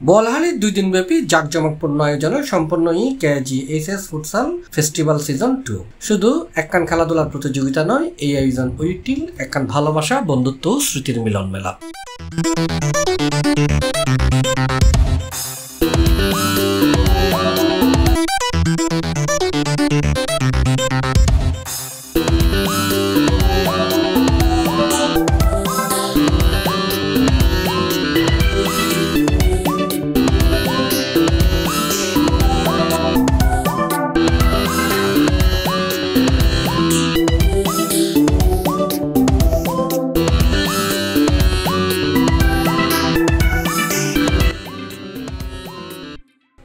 বোয়ালখালীর 2 দিনব্যাপী জাঁকজমকপূর্ণ আয়োজনে সম্পন্ন কেজিএইচএস ফুটসাল ফেস্টিভ্যাল সিজন 2 শুধু একখান খেলাধুলার প্রতিযোগিতা নয়, এই আয়োজন ওইটিল একখান ভালোবাসা, বন্ধুত্ব, স্মৃতির মিলন মেলা।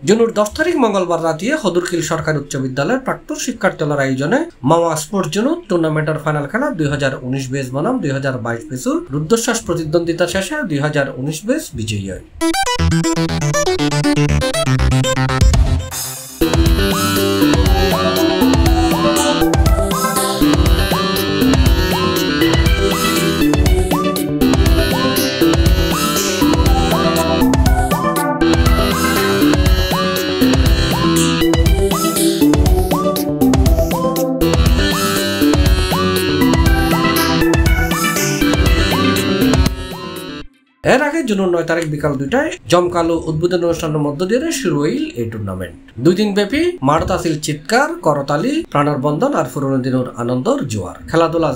জুনের 10 তারিখ মঙ্গলবার রাতে হদুরকিল সরকারি উচ্চ বিদ্যালয়ের প্রাক্তন শিক্ষার্থীদের আয়োজনে মাওয়া স্পোর্টস জুন টুর্নামেন্টের ফাইনাল খেলা 2019 বেস বনাম 2022 বেসুর রুদ্ধশ্বাস প্রতিদ্বন্দ্বিতা শেষে 2019 বেস বিজয়ী হয়। এর আগে জুনের 9 তারিখ বিকাল 2টায় জমকালো উদ্বোধনী অনুষ্ঠানের মধ্য দিয়ে শুরু হইল এই টুর্নামেন্ট। 2 দিন ব্যাপী মাঠত আছিল চিৎকার, করতালি, প্রাণের বন্ধন আর পুরনো দিনের আনন্দর জোয়ার। খেলাধুলা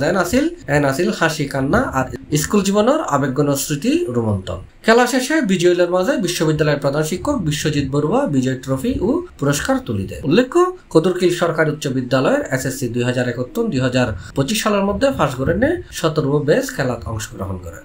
এন আসিল হাসি কান্না আর স্কুল জীবনের আবেগঘন স্মৃতি রোমন্থন। খেলা শেষে বিজয়ীদের মাঝে বিশ্ববিদ্যালয়ের প্রধান শিক্ষক বিশ্বজিৎ বড়ুয়া বিজয় ট্রফি ও পুরস্কার তুলে দেয়। উল্লেখ্য, কদুরকিল সরকারি উচ্চ বিদ্যালয়ের এসএসসি 2071-2025 সালের মধ্যে ফার্স্ট গ্রেডে 17 বেস খেলাত অংশগ্রহণ করে।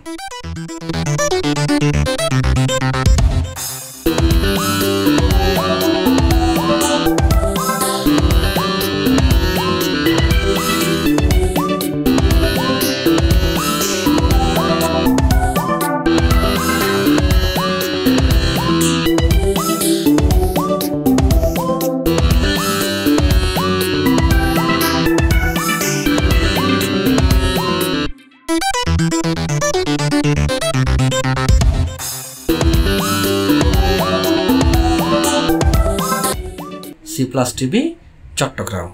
C+ TV, Chittagong.